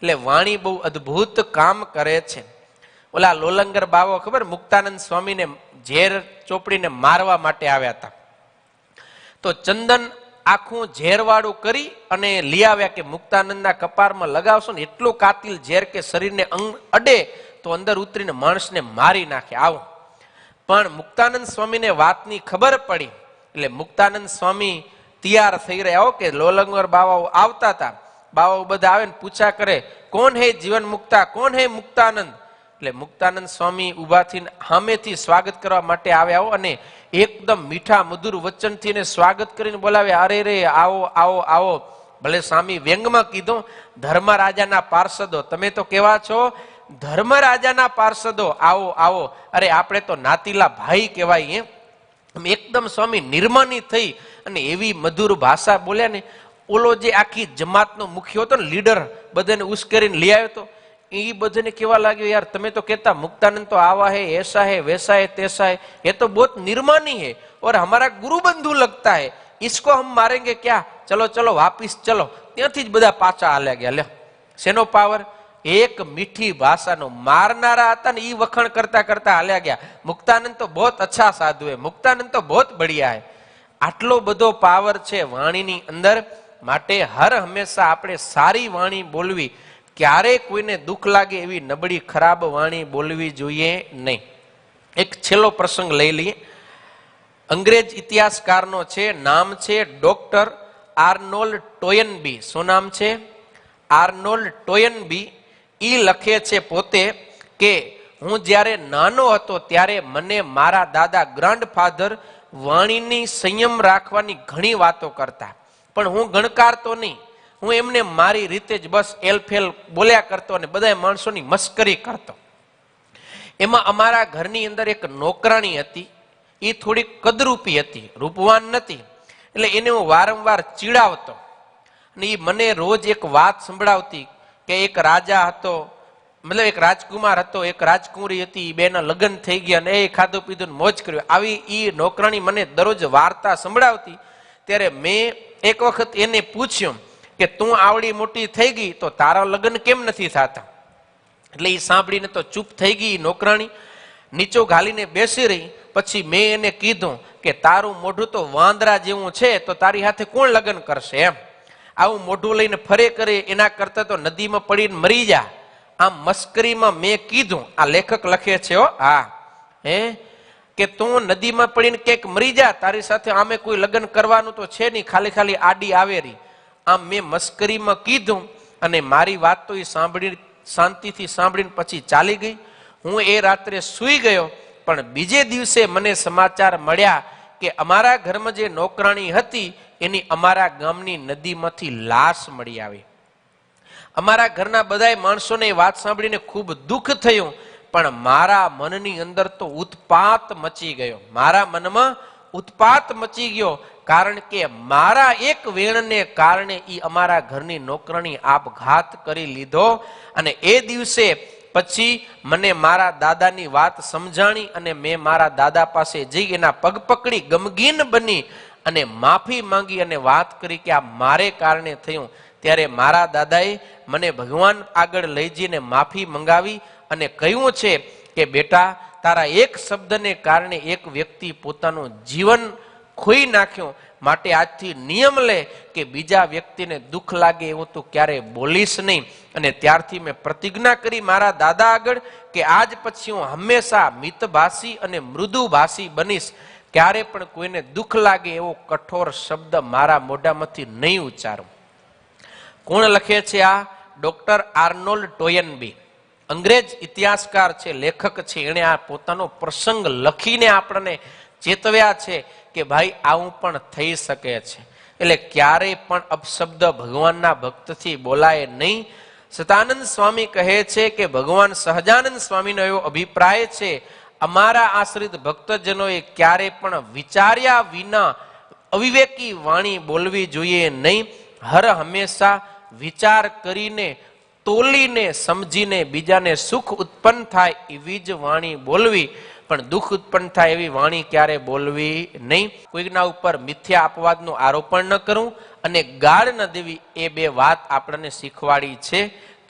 એટલે વાણી બહુ અદ્ભુત કામ કરે છે. ઓલા લોલંગર બાવો ખબર મુક્તાનંદ સ્વામીને ઝેર ચોપડીને મારવા માટે આવ્યા હતા, તો ચંદન આખું ઝેરવાળું કરી અને લઈ આવ્યા કે મુક્તાનંદના કપારમાં લગાવશો ને એટલું કાતિલ ઝેર કે શરીરને અંગ અડે તો અંદર ઉતરીને માણસને મારી નાખે આવું. પણ મુક્તાનંદ સ્વામીને વાતની ખબર પડી એટલે મુક્તાનંદ સ્વામી તૈયાર થઈ રહ્યા હો કે લોલંગર બાવાઓ આવતા હતા. બાવાઓ બધા આવે ને પૂછા કરે, કોણ હે જીવન મુક્તા, કોણ હે મુક્તાનંદ? એટલે મુક્તાનંદ સ્વામી ઉભા થઈને સામેથી સ્વાગત કરવા માટે આવ્યા હો અને એકદમ મીઠા મધુર વચનથી ને સ્વાગત કરીને બોલાવ્યા, અરે રે આવો આવો આવો. ભલે સ્વામી વ્યંગમાં કીધું, ધર્મરાજાના પાર્ષદો, તમે તો કેવા છો? ધર્મરાજાના પાર્ષદો, આવો આવો. અરે આપણે તો નાતીલા ભાઈ કહેવાય. એકદમ સ્વામી નિર્માની થઈ અને એવી મધુર ભાષા બોલ્યા ને. ઓલો જે આખી જમાતનો મુખ્ય હતો ને, લીડર, બધાને ઉશ્કેરીને લઈ આવ્યો હતો, એ બધાને કેવા લાગ્યો, યાર તમે તો કહેતા મુક્તાનંદ તો આવા है, ऐसा है, वैसा है, तैसा है, ये तो बहुत निर्मानी है और हमारा गुरु बंधु लगता है, इसको हम मारेंगे क्या, चलो चलो वापिस चलो. ત્યાંથી જ બધા પાછા હાલ્યા ગયા. લે શેનો પાવર? એક મીઠી ભાષાનો. મારનારા હતા ને એ વખાણ કરતા કરતા હાલ્યા ગયા, મુક્તાનંદ તો બહુ અચ્છા સાધુ હે, મુક્તાનંદ તો બહુ બઢિયા હે. આટલો બધો પાવર છે વાણીની અંદર. માટે હર હંમેશા આપણે સારી વાણી બોલવી, ક્યારેય કોઈને દુઃખ લાગે એવી નબળી ખરાબ વાણી બોલવી જોઈએ નહીં. એક છેલ્લો પ્રસંગ લઈ લઈએ. અંગ્રેજ ઇતિહાસકારનો છે, નામ છે ડોક્ટર આર્નોલ્ડ ટોયનબી. શું નામ છે? આર્નોલ્ડ ટોયનબી. ઈ લખે છે પોતે કે હું જ્યારે નાનો હતો ત્યારે મને મારા દાદા ગ્રાન્ડફાધર વાણીની સંયમ રાખવાની ઘણી વાતો કરતા, પણ હું ગણકારતો નહીં. હું એમને મારી રીતે જ બસ એલફેલ બોલ્યા કરતો અને બધા માણસોની મસ્કરી કરતો. એમાં અમારા ઘરની અંદર એક નોકરાણી હતી, એ થોડીક કદરૂપી હતી, રૂપવાન નથી. એટલે એને હું વારંવાર ચીડાવતો અને એ મને રોજ એક વાત સંભળાવતી કે એક રાજા હતો, મતલબ એક રાજકુમાર હતો, એક રાજકુમારી હતી, બેના લગ્ન થઈ ગયા અને એ ખાધું પીધું મોજ કર્યું. આવી એ નોકરાણી મને દરરોજ વાર્તા સંભળાવતી. ત્યારે મેં એક વખત એને પૂછ્યું કે તું આવડી મોટી થઈ ગઈ તો તારા લગ્ન કેમ નથી થતા? એટલે એ સાંભળીને તો ચૂપ થઈ ગઈ નોકરાણી, નીચો ઘાલીને બેસી રહી. પછી મેં એને કીધું કે તારું મોઢું તો વાંદરા જેવું છે, તો તારી સાથે કોણ લગ્ન કરશે? એમ આવું મોઢું લઈને ફરે કરે એના કરતા તો નદીમાં પડીને મરી જા. આમ મસ્કરીમાં મેં કીધું, આ લેખક લખે છે હો, હા, કે તું નદીમાં પડીને ક્યાંક મરી જા, તારી સાથે આમે કોઈ લગ્ન કરવાનું તો છે નહીં, ખાલી ખાલી આડી આવેરી. આમ મેં મસ્કરીમાં કીધું અને મારી વાત તો એ સાંભળી, શાંતિથી સાંભળીને પછી ચાલી ગઈ. હું એ રાત્રે સૂઈ ગયો, પણ બીજે દિવસે મને સમાચાર મળ્યા કે અમારા ઘરમાં જે નોકરાણી હતી એની અમારા ગામની નદીમાંથી લાશ મળી આવી. અમારા ઘરના બધા માણસોને વાત સાંભળીને ખૂબ દુઃખ થયું, પણ મારા મનની અંદર તો ઉત્પાત મચી ગયો. મારા મનમાં ઉત્પાત મચી ગયો, કારણ કે મારા એક વેણને કારણે ઈ અમારા ઘરની નોકરાણી આપઘાત કરી લીધો. અને એ દિવસે પછી મને મારા દાદાની વાત સમજાણી અને મેં મારા દાદા પાસે જઈ એના પગ પકડી ગમગીન બની અને માફી માંગી અને વાત કરી કે આ મારે કારણે થયું. ત્યારે મારા દાદાએ મને ભગવાન આગળ લઈ જઈને માફી મંગાવી અને કહ્યું છે કે બેટા, તારા એક શબ્દને કારણે એક વ્યક્તિ પોતાનું જીવન ખોઈ નાખ્યું, માટે આજથી નિયમ લે કે બીજા વ્યક્તિને દુઃખ લાગે એવું તું ક્યારેય બોલીશ નહીં. અને ત્યારથી મેં પ્રતિજ્ઞા કરી મારા દાદા આગળ કે આજ પછી હું હંમેશા મિતભાષી અને મૃદુભાષી બનીશ. ક્યારે પણ કોઈને દુઃખ લાગે એવો કઠોર શબ્દ મારા મોઢામાંથી નહીં ઉચ્ચારું. કોણ લખે છે આ? Doctor Arnold Toynbee. અંગ્રેજ ઇતિહાસકાર છે, લેખક છે. એણે આ પોતાનો પ્રસંગ લખીને આપણને ચેતવ્યા છે કે ભાઈ આવું પણ થઈ શકે છે. એટલે ક્યારેય પણ અપશબ્દ ભગવાનના ભક્તથી બોલાય નહીં. સતાનંદ સ્વામી કહે છે કે ભગવાન સહજાનંદ સ્વામીનો એવો અભિપ્રાય છે, અમારા આશ્રિત ભક્તજનોએ ક્યારેય પણ વિચાર્યા વિના અવિવેકી વાણી બોલવી જોઈએ નહીં. હર હંમેશા વિચાર કરીને, તોલીને, સમજીને બીજાને સુખ ઉત્પન્ન થાય એવી જ વાણી બોલવી, પણ દુઃખ ઉત્પન્ન થાય એવી વાણી ક્યારે બોલવી નહીં. કોઈના ઉપર મિથ્યા અપવાદનું આરોપણ ન કરવું અને ગાળ ન દેવી, એ બે વાત આપણને શીખવાડી છે.